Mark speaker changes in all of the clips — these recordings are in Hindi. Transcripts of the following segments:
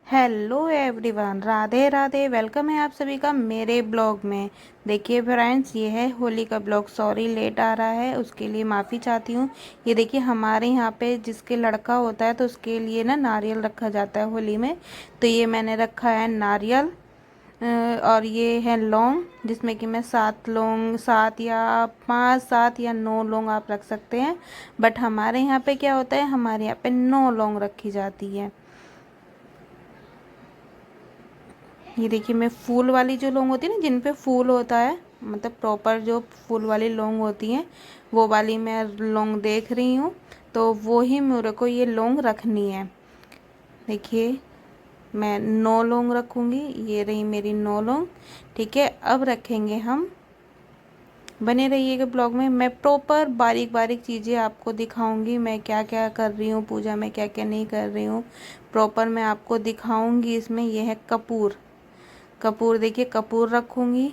Speaker 1: Hello everyone, Radhe Radhe. Welcome है आप सभी का मेरे ब्लॉग में। देखिए फ्रेंड्स, ये है होली का ब्लॉग। सॉरी लेट आ रहा है, उसके लिए माफ़ी चाहती हूँ। ये देखिए हमारे यहाँ पे जिसके लड़का होता है तो उसके लिए ना नारियल रखा जाता है होली में। तो ये मैंने रखा है नारियल। और ये है लौंग, जिसमें कि मैं 7 लौंग, 7 या 5, 7 या 9 लौंग आप रख सकते हैं। बट हमारे यहाँ पे क्या होता है, हमारे यहाँ पे 9 लौंग रखी जाती है। ये देखिए मैं फूल वाली जो लौंग होती है ना, जिन पे फूल होता है, मतलब प्रॉपर जो फूल वाली लौंग होती हैं, वो वाली मैं लौंग देख रही हूँ। तो वो ही मेरे को ये लौंग रखनी है। देखिए मैं 9 लौंग रखूँगी। ये रही मेरी 9 लौंग। ठीक है, अब रखेंगे हम। बने रहिएगा ब्लॉग में। मैं प्रॉपर बारीक बारीक चीज़ें आपको दिखाऊंगी, मैं क्या क्या कर रही हूँ पूजा में, क्या क्या नहीं कर रही हूँ। प्रॉपर मैं आपको दिखाऊंगी। इसमें यह है कपूर। कपूर देखिए, कपूर रखूँगी।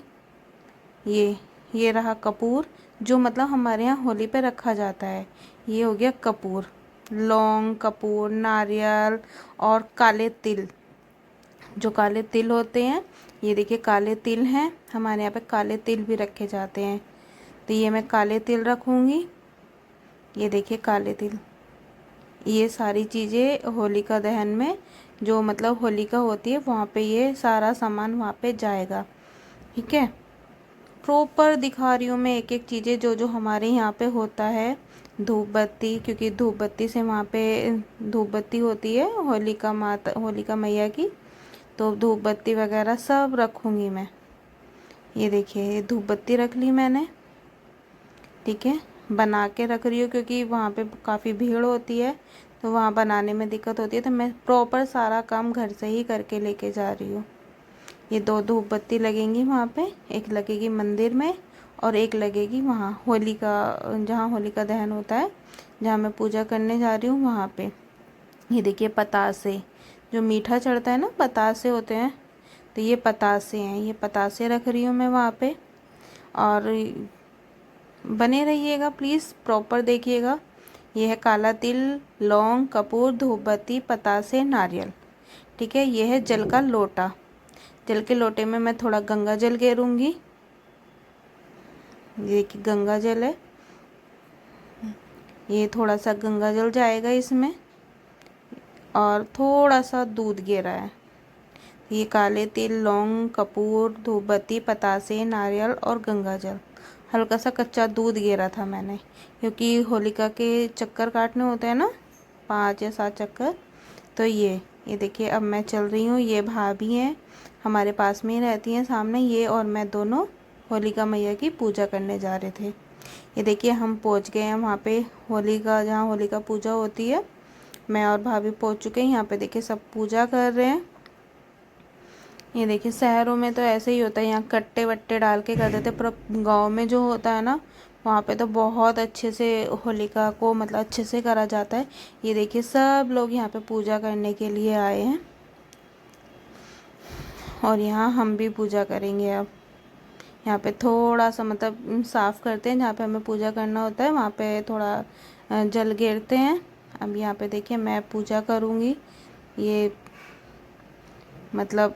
Speaker 1: ये रहा कपूर, जो मतलब हमारे यहाँ होली पे रखा जाता है। ये हो गया कपूर। लौंग, कपूर, नारियल और काले तिल। जो काले तिल होते हैं, ये देखिए काले तिल हैं। हमारे यहाँ पे काले तिल भी रखे जाते हैं। तो ये मैं काले तिल रखूँगी। ये देखिए काले तिल। ये सारी चीज़ें होलिका दहन में, जो मतलब होलिका होती है वहाँ पे ये सारा सामान वहाँ पे जाएगा। ठीक है, प्रॉपर दिखा रही हूँ मैं एक एक चीज़ें जो जो हमारे यहाँ पे होता है। धूप बत्ती, क्योंकि धूप बत्ती से वहाँ पे धूप बत्ती होती है होलिका माता, होलिका मैया की। तो धूप बत्ती वगैरह सब रखूँगी मैं। ये देखिए ये धूप बत्ती रख ली मैंने। ठीक है, बना के रख रही हूँ क्योंकि वहाँ पे काफ़ी भीड़ होती है, तो वहाँ बनाने में दिक्कत होती है। तो मैं प्रॉपर सारा काम घर से ही करके लेके जा रही हूँ। ये 2 धूप बत्ती लगेंगी वहाँ पे, एक लगेगी मंदिर में और एक लगेगी वहाँ होलिका, जहाँ होलिका दहन होता है, जहाँ मैं पूजा करने जा रही हूँ वहाँ पे। ये देखिए पतासे, जो मीठा चढ़ता है ना, पतासे होते हैं। तो ये पतासे हैं, ये पतासे रख रही हूँ मैं वहाँ पे। और बने रहिएगा प्लीज़, प्रॉपर देखिएगा। ये है काला तिल, लौंग, कपूर, धूप बत्ती, पतासे, नारियल। ठीक है, ये है जल का लोटा। जल के लोटे में मैं थोड़ा गंगा जल गेरूँगी। ये देखिए गंगा जल है, ये थोड़ा सा गंगा जल जाएगा इसमें। और थोड़ा सा दूध गेरा है। ये काले तिल, लौंग, कपूर, धूप बत्ती, पतासे, नारियल और गंगा जल। हल्का सा कच्चा दूध गेरा था मैंने, क्योंकि होलिका के चक्कर काटने होते हैं ना, 5 या 7 चक्कर। तो ये देखिए अब मैं चल रही हूँ। ये भाभी हैं, हमारे पास में ही रहती हैं सामने। ये और मैं दोनों होलिका मैया की पूजा करने जा रहे थे। ये देखिए हम पहुँच गए हैं वहाँ पे, होलिका, जहाँ होलिका पूजा होती है। मैं और भाभी पहुँच चुके हैं। यहाँ पे देखिए सब पूजा कर रहे हैं। ये देखिए शहरों में तो ऐसे ही होता है, यहाँ कट्टे वट्टे डाल के कर देते, पर गांव में जो होता है ना, वहाँ पे तो बहुत अच्छे से होलिका को मतलब अच्छे से करा जाता है। ये देखिए सब लोग यहाँ पे पूजा करने के लिए आए हैं, और यहाँ हम भी पूजा करेंगे अब। यहाँ पे थोड़ा सा मतलब साफ़ करते हैं, जहाँ पे हमें पूजा करना होता है वहाँ पे थोड़ा जल गेरते हैं। अब यहाँ पे देखिए मैं पूजा करूँगी। ये मतलब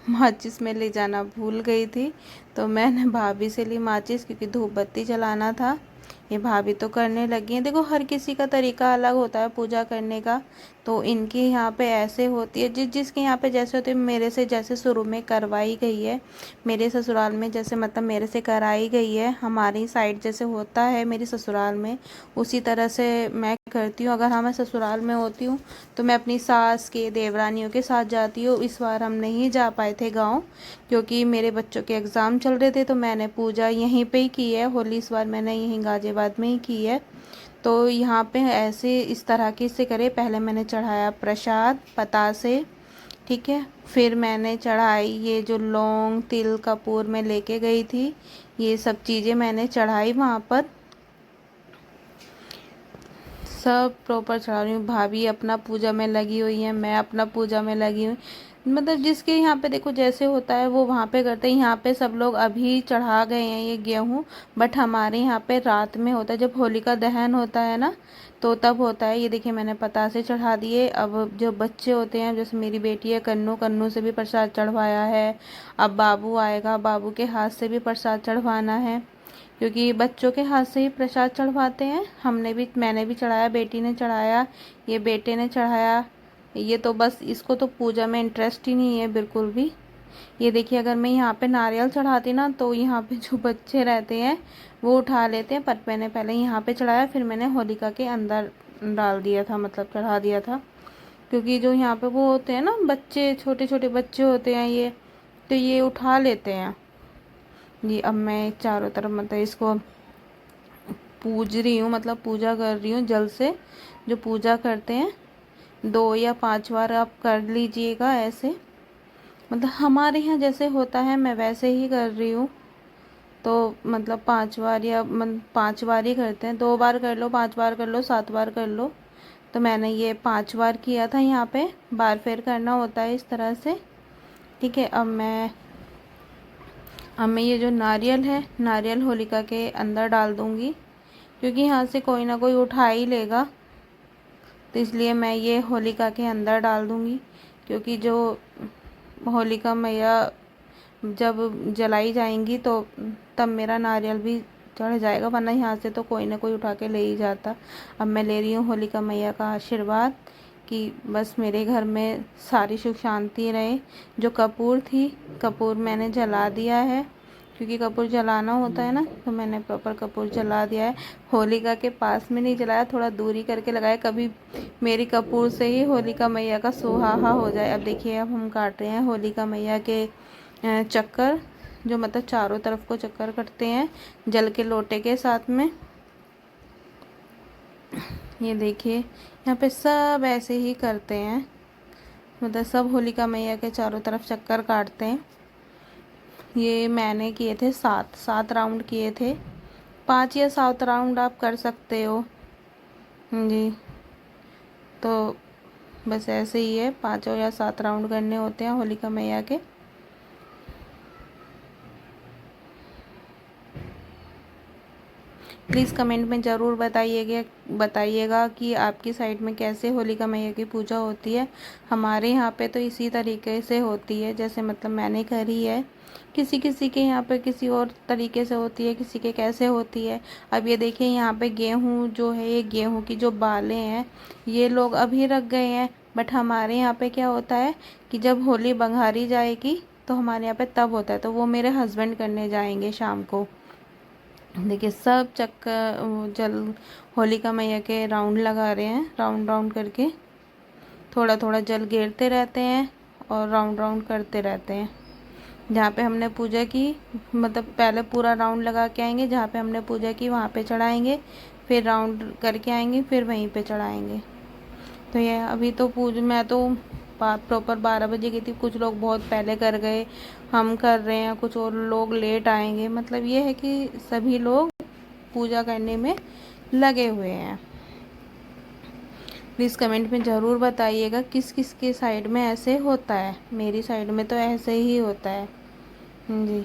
Speaker 1: माचिस में ले जाना भूल गई थी, तो मैंने भाभी से ली माचिस, क्योंकि धूप बत्ती जलाना था। ये भाभी तो करने लगी हैं। देखो हर किसी का तरीका अलग होता है पूजा करने का। तो इनके यहाँ पे ऐसे होती है, जिसके यहाँ पे जैसे होती है। मेरे से जैसे शुरू में करवाई गई है, मेरे ससुराल में जैसे मतलब मेरे से कराई गई है, हमारी साइड जैसे होता है मेरी ससुराल में, उसी तरह से मैं करती हूँ। अगर हाँ मैं ससुराल में होती हूँ तो मैं अपनी सास के, देवरानियों के साथ जाती हूँ। इस बार हम नहीं जा पाए थे गाँव, क्योंकि मेरे बच्चों के एग्ज़ाम चल रहे थे। तो मैंने पूजा यहीं पे ही की है होली, इस बार मैंने यहीं गाज़ियाबाद में ही की है। तो यहाँ पे ऐसे इस तरह के से करे। पहले मैंने चढ़ाया प्रसाद पतासे। ठीक है, फिर मैंने चढ़ाई ये जो लौंग, तिल, कपूर मैं लेके गई थी, ये सब चीज़ें मैंने चढ़ाई वहाँ पर। सब प्रॉपर चढ़ा रही हूँ। भाभी अपना पूजा में लगी हुई है, मैं अपना पूजा में लगी हूँ। मतलब जिसके यहाँ पे देखो जैसे होता है वो वहाँ पे करते हैं। यहाँ पे सब लोग अभी चढ़ा गए हैं ये गेहूँ, बट हमारे यहाँ पे रात में होता है, जब होलिका दहन होता है ना तो तब होता है। ये देखिए मैंने पतासे चढ़ा दिए। अब जो बच्चे होते हैं, जैसे मेरी बेटी है कन्नू, कन्नू से भी प्रसाद चढ़वाया है। अब बाबू आएगा, बाबू के हाथ से भी प्रसाद चढ़वाना है, क्योंकि बच्चों के हाथ से ही प्रसाद चढ़वाते हैं। मैंने भी चढ़ाया, बेटी ने चढ़ाया, ये बेटे ने चढ़ाया। ये तो बस इसको तो पूजा में इंटरेस्ट ही नहीं है बिल्कुल भी। ये देखिए अगर मैं यहाँ पे नारियल चढ़ाती ना तो यहाँ पे जो बच्चे रहते हैं वो उठा लेते हैं, पर मैंने पहले यहाँ पे चढ़ाया, फिर मैंने होलिका के अंदर डाल दिया था, मतलब चढ़ा दिया था। क्योंकि जो यहाँ पे वो होते हैं ना बच्चे, छोटे छोटे बच्चे होते हैं ये, तो ये उठा लेते हैं। जी अब मैं चारों तरफ मतलब इसको पूज रही हूँ, मतलब पूजा कर रही हूँ जल से। जो पूजा करते हैं 2 या 5 बार आप कर लीजिएगा ऐसे, मतलब हमारे यहाँ जैसे होता है मैं वैसे ही कर रही हूँ। तो मतलब 5 बार या 5 बार ही करते हैं, 2 बार कर लो, 5 बार कर लो, 7 बार कर लो। तो मैंने ये 5 बार किया था। यहाँ पे बार फेर करना होता है इस तरह से। ठीक है, अब मैं ये जो नारियल है, नारियल होलिका के अंदर डाल दूँगी, क्योंकि यहाँ से कोई ना कोई उठा ही लेगा, तो इसलिए मैं ये होलिका के अंदर डाल दूँगी। क्योंकि जो होलिका मैया जब जलाई जाएंगी तो तब मेरा नारियल भी चढ़ जाएगा, वरना यहाँ से तो कोई ना कोई उठा के ले ही जाता। अब मैं ले रही हूँ होलिका मैया का आशीर्वाद कि बस मेरे घर में सारी सुख शांति रहे। जो कपूर थी, कपूर मैंने जला दिया है, क्योंकि कपूर जलाना होता है ना, तो मैंने प्रॉपर कपूर जला दिया है। होलिका के पास में नहीं जलाया, थोड़ा दूरी करके लगाया, कभी मेरी कपूर से ही होलिका मैया का सुहाहा हो जाए। अब देखिए अब हम काट रहे हैं होलिका मैया के चक्कर, जो मतलब चारों तरफ को चक्कर कटते हैं जल के लोटे के साथ में। ये देखिए यहाँ पे सब ऐसे ही करते हैं, मतलब सब होलिका मैया के चारों तरफ चक्कर काटते हैं। ये मैंने किए थे 7 राउंड किए थे, 5 या 7 राउंड आप कर सकते हो जी। तो बस ऐसे ही है, 5 या 7 राउंड करने होते हैं होलिका मैया के। प्लीज़ कमेंट में ज़रूर बताइएगा कि आपकी साइड में कैसे होलिका मैया की पूजा होती है। हमारे यहाँ पे तो इसी तरीके से होती है, जैसे मतलब मैंने करी है। किसी किसी के यहाँ पे किसी और तरीके से होती है, किसी के कैसे होती है। अब ये देखिए यहाँ पे गेहूँ जो है, ये गेहूँ की जो बालें हैं ये लोग अभी रख गए हैं, बट हमारे यहाँ पे क्या होता है कि जब होली बंगारी जाएगी तो हमारे यहाँ पे तब होता है, तो वो मेरे हस्बैंड करने जाएंगे शाम को। देखिए सब चक्कर जल होलिका मैया के राउंड लगा रहे हैं, राउंड राउंड करके थोड़ा थोड़ा जल गिरते रहते हैं और राउंड राउंड करते रहते हैं। जहाँ पे हमने पूजा की, मतलब पहले पूरा राउंड लगा के आएंगे, जहाँ पे हमने पूजा की वहाँ पे चढ़ाएंगे, फिर राउंड करके आएंगे, फिर वहीं पे चढ़ाएंगे। तो ये अभी तो मैं तो प्रॉपर 12 बजे गई थी, कुछ लोग बहुत पहले कर गए, हम कर रहे हैं, कुछ और लोग लेट आएंगे। मतलब ये है कि सभी लोग पूजा करने में लगे हुए हैं। प्लीज़ कमेंट में ज़रूर बताइएगा किस किस के साइड में ऐसे होता है। मेरी साइड में तो ऐसे ही होता है जी।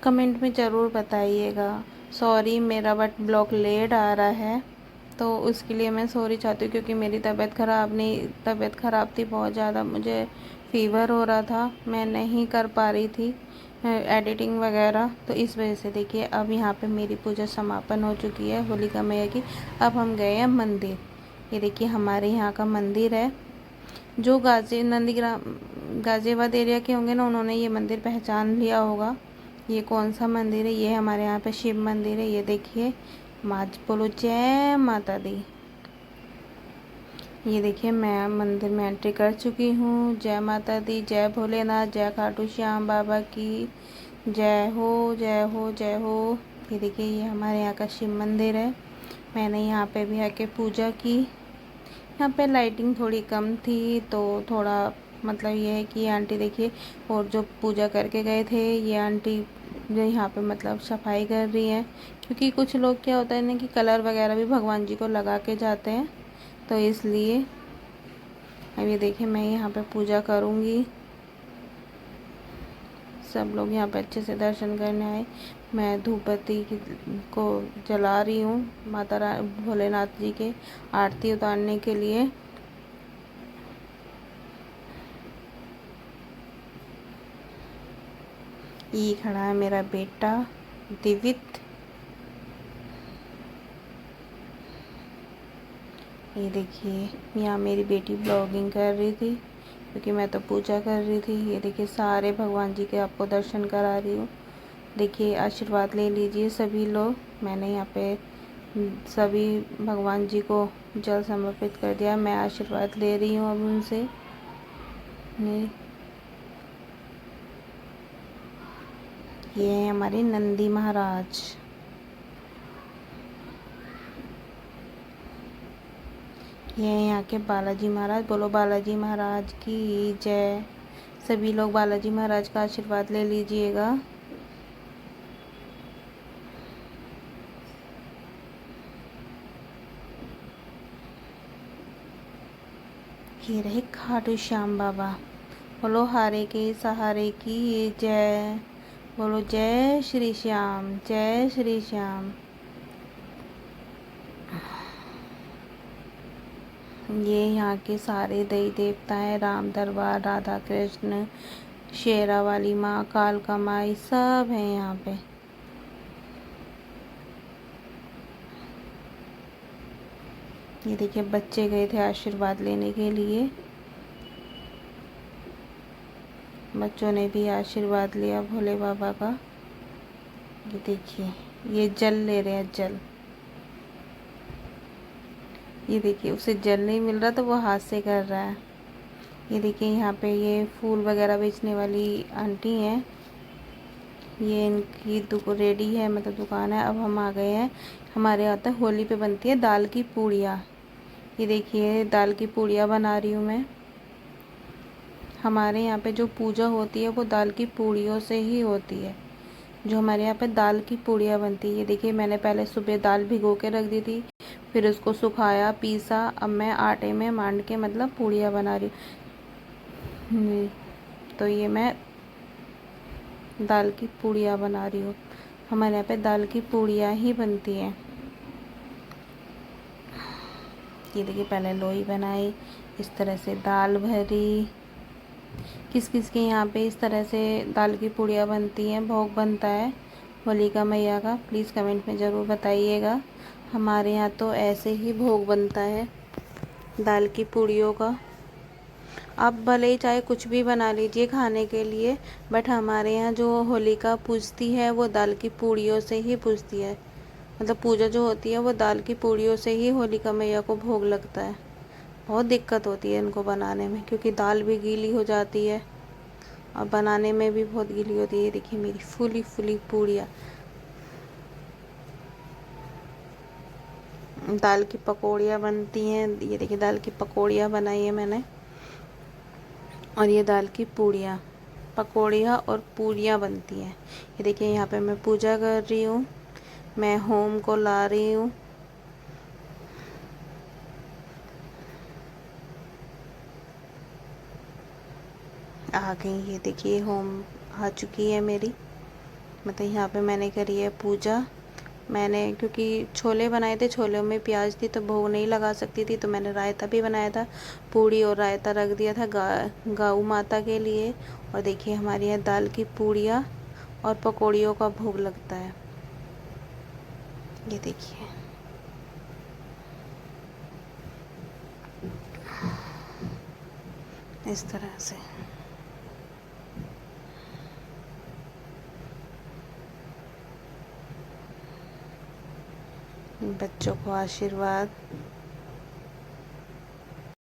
Speaker 1: कमेंट में ज़रूर बताइएगा। सॉरी मेरा बट ब्लॉग लेट आ रहा है, तो उसके लिए मैं सॉरी चाहती हूँ, क्योंकि मेरी तबीयत ख़राब थी बहुत ज़्यादा, मुझे फ़ीवर हो रहा था, मैं नहीं कर पा रही थी एडिटिंग वगैरह, तो इस वजह से। देखिए अब यहाँ पे मेरी पूजा समापन हो चुकी है होलिका मैया की। अब हम गए हैं मंदिर। ये देखिए हमारे यहाँ का मंदिर है, जो गाज़ियाबाद एरिया के होंगे ना, उन्होंने ये मंदिर पहचान लिया होगा। ये कौन सा मंदिर है, ये हमारे यहाँ पे शिव मंदिर है। ये देखिए बोलो जय माता दी। ये देखिए मैं मंदिर में एंट्री कर चुकी हूँ। जय माता दी, जय भोलेनाथ, जय खाटू श्याम बाबा की जय हो, जय हो, जय हो। ये देखिए ये हमारे यहाँ का शिव मंदिर है। मैंने यहाँ पे भी आके पूजा की। यहाँ पे लाइटिंग थोड़ी कम थी तो थोड़ा मतलब ये है कि आंटी देखिए, और जो पूजा करके गए थे ये आंटी जो यहाँ पे मतलब सफाई कर रही है, क्योंकि कुछ लोग क्या होता है ना कि कलर वगैरह भी भगवान जी को लगा के जाते हैं, तो इसलिए अब ये देखिए मैं यहाँ पे पूजा करूँगी। सब लोग यहाँ पे अच्छे से दर्शन करने आए। मैं धूप बत्ती को जला रही हूँ माता भोलेनाथ जी के आरती उतारने के लिए। ये खड़ा है मेरा बेटा दिवित। ये देखिए यहाँ मेरी बेटी ब्लॉगिंग कर रही थी, क्योंकि मैं तो पूजा कर रही थी। ये देखिए सारे भगवान जी के आपको दर्शन करा रही हूँ। देखिए आशीर्वाद ले लीजिए सभी लोग। मैंने यहाँ पे सभी भगवान जी को जल समर्पित कर दिया। मैं आशीर्वाद ले रही हूँ अब उनसे। ये है हमारे नंदी महाराज। ये है यहाँ के बालाजी महाराज। बोलो बालाजी महाराज की जय। सभी लोग बालाजी महाराज का आशीर्वाद ले लीजिएगा। ये रहे खाटू श्याम बाबा। बोलो हारे के सहारे की जय। बोलो जय श्री श्याम, जय श्री श्याम। ये यहाँ के सारे देवी देवता हैं। राम दरबार, राधा कृष्ण, शेरा वाली माँ, कालका माई, सब हैं यहाँ पे। ये देखिए बच्चे गए थे आशीर्वाद लेने के लिए। बच्चों ने भी आशीर्वाद लिया भोले बाबा का। ये देखिए ये जल ले रहे हैं, जल। ये देखिए उसे जल नहीं मिल रहा तो वो हाथ से कर रहा है। ये देखिए यहाँ पे ये फूल वगैरह बेचने वाली आंटी हैं। ये इनकी रेडी है, मतलब दुकान है। अब हम आ गए हैं, हमारे यहाँ तक होली पे बनती है दाल की पूड़ियाँ। ये देखिए दाल की पूड़ियाँ बना रही हूँ मैं। हमारे यहाँ पे जो पूजा होती है वो दाल की पूड़ियों से ही होती है। जो हमारे यहाँ पे दाल की पूड़ियाँ बनती है। ये देखिए मैंने पहले सुबह दाल भिगो के रख दी थी, फिर उसको सुखाया, पीसा। अब मैं आटे में मांड के मतलब पूड़ियाँ बना रही हूँ। तो ये मैं दाल की पूड़ियाँ बना रही हूँ। हमारे यहाँ पे दाल की पूड़ियाँ ही बनती हैं। ये देखिए पहले लोई बनाई, इस तरह से दाल भरी। किस किस के यहाँ पे इस तरह से दाल की पूड़ियाँ बनती हैं, भोग बनता है होलिका मैया का, प्लीज़ कमेंट में ज़रूर बताइएगा। हमारे यहाँ तो ऐसे ही भोग बनता है दाल की पूड़ियों का। आप भले ही चाहे कुछ भी बना लीजिए खाने के लिए, बट हमारे यहाँ जो होलिका पूजती है वो दाल की पूड़ियों से ही पूजती है। मतलब पूजा जो होती है वो दाल की पूड़ियों से ही होलिका मैया को भोग लगता है। बहुत दिक्कत होती है इनको बनाने में, क्योंकि दाल भी गीली हो जाती है और बनाने में भी बहुत गीली होती है। ये देखिए मेरी फूली फूली पूड़ियाँ। दाल की पकौड़ियाँ बनती हैं। ये देखिए दाल की पकौड़ियाँ बनाई है मैंने, और ये दाल की पूड़ियाँ, पकौड़ियाँ और पूड़ियाँ बनती हैं। ये देखिए यहाँ पे मैं पूजा कर रही हूँ, मैं होम को ला रही हूँ। आ गई, ये देखिए होम आ चुकी है मेरी। मतलब यहाँ पे मैंने करी है पूजा। मैंने क्योंकि छोले बनाए थे, छोले में प्याज थी तो भोग नहीं लगा सकती थी, तो मैंने रायता भी बनाया था। पूड़ी और रायता रख दिया था गौ माता के लिए। और देखिए हमारे यहाँ दाल की पूड़ियाँ और पकौड़ियों का भोग लगता है। ये देखिए इस तरह से। बच्चों को आशीर्वाद।